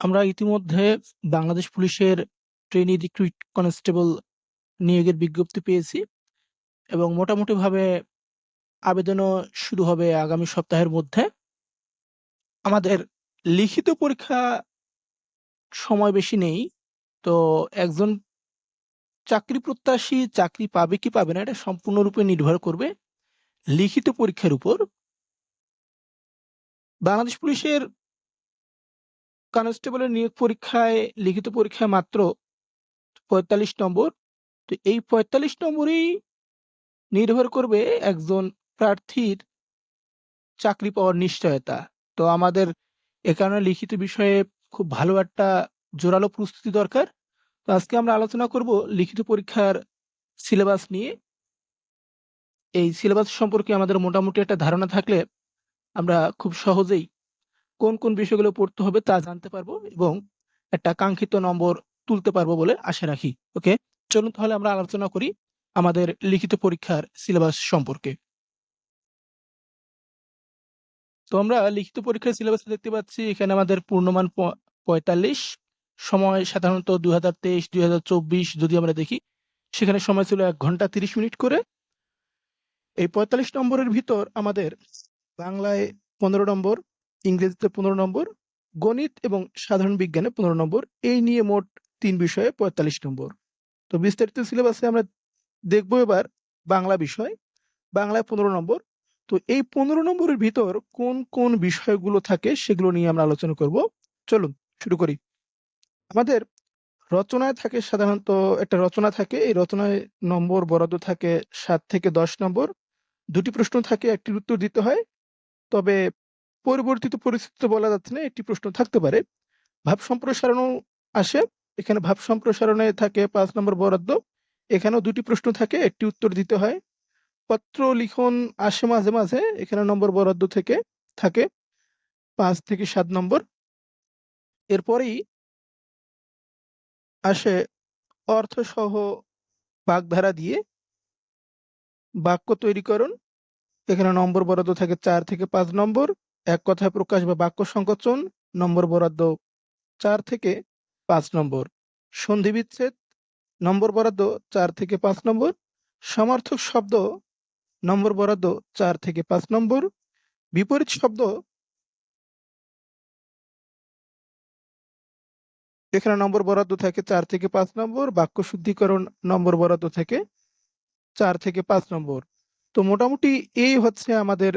আমরা ইতিমধ্যে বাংলাদেশ পুলিশের ট্রেনি রিক্রুইট কনস্টেবল নিয়োগের বিজ্ঞপ্তি পেয়েছি এবং মোটামুটি ভাবে আবেদনও শুরু হবে আগামী সপ্তাহের মধ্যে। আমাদের লিখিত পরীক্ষা সময় বেশি নেই। তো একজন চাকরি প্রত্যাশী চাকরি পাবে কি পাবে না এটা সম্পূর্ণরূপে নির্ভর করবে লিখিত পরীক্ষার উপর। বাংলাদেশ পুলিশের কনস্টেবলের নিয়োগ পরীক্ষায় লিখিত পরীক্ষায় মাত্র ৪৫ নম্বর। তো এই ৪৫ নম্বরেই নির্ভর করবে একজন প্রার্থীর চাকরি পাওয়ার নিশ্চয়তা। তো আমাদের এ কারণে লিখিত বিষয়ে খুব ভালো একটা জোরালো প্রস্তুতি দরকার। তো আজকে আমরা আলোচনা করব লিখিত পরীক্ষার সিলেবাস নিয়ে। এই সিলেবাস সম্পর্কে আমাদের মোটামুটি একটা ধারণা থাকলে আমরা খুব সহজেই কোন কোন বিষয়গুলো পড়তে হবে তা জানতে পারবো এবং একটা কাঙ্ক্ষিত নম্বর তুলতে পারবো বলে আশা রাখি। ওকে, চলুন তাহলে আমরা আলোচনা করি আমাদের লিখিত পরীক্ষার সিলেবাস সম্পর্কে। তো আমরা লিখিত পরীক্ষার সিলেবাসে দেখতে পাচ্ছি এখানে আমাদের পূর্ণমান ৪৫, সময় সাধারণত ২০২৩-২০২৪ যদি আমরা দেখি সেখানে সময় ছিল ১ ঘন্টা ৩০ মিনিট করে। এই ৪৫ নম্বরের ভিতর আমাদের বাংলায় ১৫ নম্বর, ইংরেজিতে ১৫ নম্বর, গণিত এবং সাধারণ বিজ্ঞানে ১৫ নম্বর, এই নিয়ে মোট ৩ বিষয়ে ৪৫ নম্বর। তো বিস্তারিত সিলেবাসে আমরা দেখবো এবার বাংলা বিষয়। বাংলায় ১৫ নম্বর। তো এই ১৫ নম্বরের ভিতর কোন কোন বিষয়গুলো থাকে সেগুলো নিয়ে আমরা আলোচনা করব। চলুন শুরু করি। আমাদের রচনায় থাকে সাধারণত একটা রচনা থাকে। এই রচনায় নম্বর বরাদ্দ থাকে ৭ থেকে ১০ নম্বর। ২টি প্রশ্ন থাকে, একটির উত্তর দিতে হয়। তবে পরিবর্তিত পরিস্থিতিতে বলা যাচ্ছে না, একটি প্রশ্ন থাকতে পারে। ভাব সম্প্রসারণও আসে। এখানে ভাব সম্প্রসারণে থাকে ৫ নম্বর বরাদ্দ। এখানেও ২টি প্রশ্ন থাকে, একটি উত্তর দিতে হয়। পত্র লিখন আসে মাঝে মাঝে, এখানে নম্বর বরাদ্দ থেকে থাকে ৫ থেকে ৭ নম্বর। এরপরেই আসে অর্থসহ বাগধারা দিয়ে বাক্য তৈরিকরণ। এখানে নম্বর বরাদ্দ থাকে ৪ থেকে ৫ নম্বর। এক কথায় প্রকাশ বা বাক্য সংকোচন, নম্বর বরাদ্দ ৪ থেকে ৫ নম্বর। সন্ধি বিচ্ছেদ, নম্বর বরাদ্দ ৪ থেকে ৫ নম্বর। সমার্থক শব্দ, নম্বর বরাদ্দ ৪ থেকে ৫ নম্বর। বিপরীত শব্দ, এখানে নম্বর বরাদ্দ থাকে ৪ থেকে ৫ নম্বর। বাক্য শুদ্ধিকরণ, নম্বর বরাদ্দ থেকে ৪ থেকে ৫ নম্বর। তো মোটামুটি এই হচ্ছে আমাদের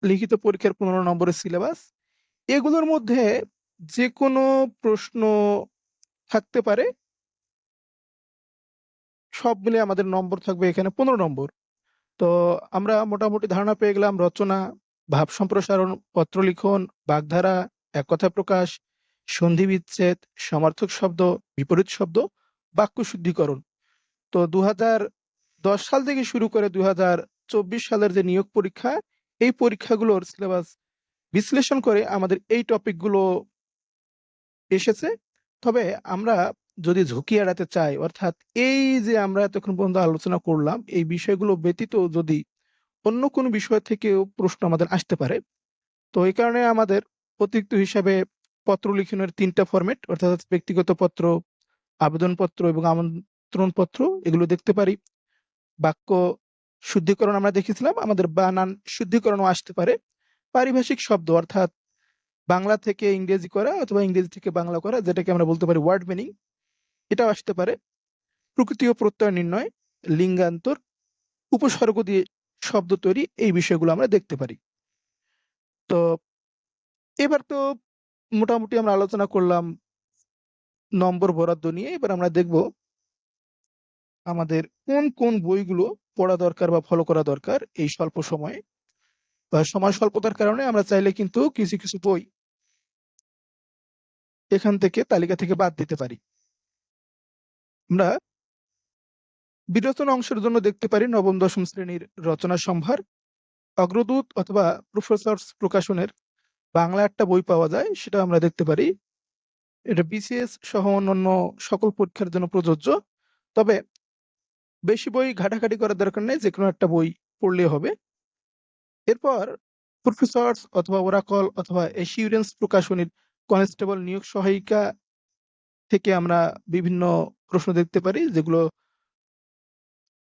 লিখিত পরীক্ষার ১৫ নম্বরের সিলেবাস। এগুলোর মধ্যে যে কোনো প্রশ্ন থাকতে পারে। সব মিলে আমাদের নম্বর থাকবে এখানে ১৫ নম্বর। তো আমরা মোটামুটি ধারণা পেয়ে গেলাম রচনা, ভাব সম্প্রসারণ, পত্র লিখন, বাগধারা, এক কথায় প্রকাশ, সন্ধি বিচ্ছেদ, সমার্থক শব্দ, বিপরীত শব্দ, বাক্য শুদ্ধিকরণ। তো ২০১০ সাল থেকে শুরু করে ২০২৪ সালের যে নিয়োগ পরীক্ষা, এই পরীক্ষাগুলোর সিলেবাস বিশ্লেষণ করে আমাদের এই টপিকগুলো এসেছে। তবে আমরা যদি ঝুঁকি এড়াতে চাই, অর্থাৎ এই যে আমরা এতক্ষণ পর্যন্ত আলোচনা করলাম এই বিষয়গুলো ব্যতীত যদি অন্য কোনো বিষয় থেকেও প্রশ্ন আমাদের আসতে পারে, তো এই কারণে আমাদের অতিরিক্ত হিসাবে পত্র লিখনের ৩টা ফরম্যাট, অর্থাৎ ব্যক্তিগত পত্র, আবেদনপত্র এবং আমন্ত্রণপত্র, এগুলো দেখতে পারি। বাক্য শুদ্ধিকরণ আমরা দেখেছিলাম, আমাদের বানান শুদ্ধিকরণও আসতে পারে। পারিভাষিক শব্দ, অর্থাৎ বাংলা থেকে ইংরেজি করা অথবা ইংরেজি থেকে বাংলা করা, যেটাকে আমরা বলতে পারি ওয়ার্ড মিনিং, এটাও আসতে পারে। প্রকৃতি ও প্রত্যয় নির্ণয়, লিঙ্গান্তর, উপসর্গ দিয়ে শব্দ তৈরি, এই বিষয়গুলো আমরা দেখতে পারি। তো এবার তো মোটামুটি আমরা আলোচনা করলাম নম্বর বরাদ্দ নিয়ে। এবার আমরা দেখব আমাদের কোন কোন বইগুলো পড়া দরকার বা ফলো করা দরকার এই স্বল্প সময়ে। বা সময় স্বল্পতার কারণে আমরা চাইলে কিন্তু কিছু কিছু বই এখান থেকে তালিকা থেকে বাদ দিতে পারি। আমরা বিরোচন অংশের জন্য দেখতে পারি নবম দশম শ্রেণীর রচনা সম্ভার, অগ্রদূত অথবা প্রফেসরস প্রকাশনের বাংলা একটা বই পাওয়া যায়, সেটা আমরা দেখতে পারি। এটা বিসিএস সহ অন্যান্য সকল পরীক্ষার জন্য প্রযোজ্য। তবে বেশি বই ঘাটাঘাটি করার দরকার নেই, যে কোনো একটা বই পড়লে হবে। এরপর প্রফেসরস অথবা ওরাকল অথবা এসিউরেন্স প্রকাশনীর কনস্টেবল নিয়োগ সহায়িকা থেকে আমরা বিভিন্ন প্রশ্ন দেখতে পারি, যেগুলো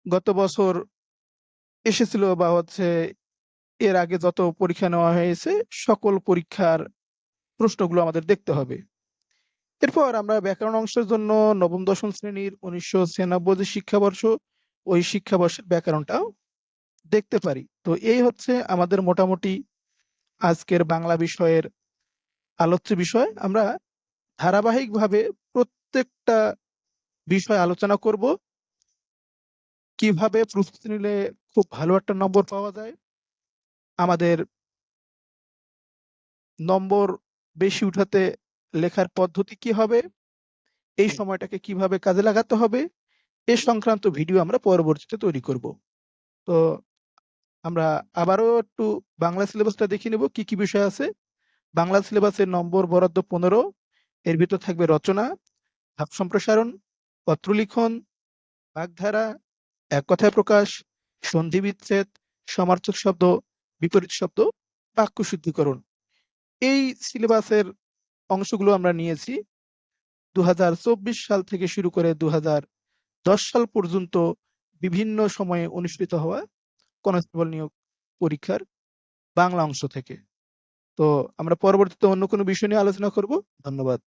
গত বছর এসেছিল বা এর আগে যত পরীক্ষা নেওয়া হয়েছে সকল পরীক্ষার প্রশ্নগুলো আমাদের দেখতে হবে। এরপর আমরা ব্যাকরণ অংশের জন্য নবম দশম শ্রেণীর 1996 যে শিক্ষাবর্ষ, ওই শিক্ষাবর্ষের ব্যাকরণটাও দেখতে পারি। তো এই হচ্ছে আমাদের মোটামুটি আজকের বাংলা বিষয়ের আলোচ্য বিষয়। আমরা ধারাবাহিকভাবে প্রত্যেকটা বিষয় আলোচনা করব, কিভাবে প্রস্তুতি নিলে খুব ভালো একটা নম্বর পাওয়া যায়, আমাদের নম্বর বেশি উঠাতে লেখার পদ্ধতি কি হবে, এই সময়টাকে কিভাবে কাজে লাগাতে হবে, এ সংক্রান্ত ভিডিও আমরা পরবর্তীতে তৈরি করব। তো আমরা আবারও একটু বাংলা সিলেবাসটা দেখে নেব কি কি বিষয় আছে। বাংলা সিলেবাসের নম্বর বরাদ্দ 15। এর ভিতর থাকবে রচনা, ভাব সম্প্রসারণ, পত্রলিখন, বাগধারা, এক কথায় প্রকাশ, সন্ধি বিচ্ছেদ, সমার্থক শব্দ, বিপরীত শব্দ, বাক্য শুদ্ধিকরণ। এই সিলেবাসের অংশগুলো আমরা নিয়েছি 2024 সাল থেকে শুরু করে 2010 সাল পর্যন্ত বিভিন্ন সময়ে অনুষ্ঠিত হওয়া কনস্টেবল নিয়োগ পরীক্ষার বাংলা অংশ থেকে। তো আমরা পরবর্তীতে অন্য কোনো বিষয় নিয়ে আলোচনা করব। ধন্যবাদ।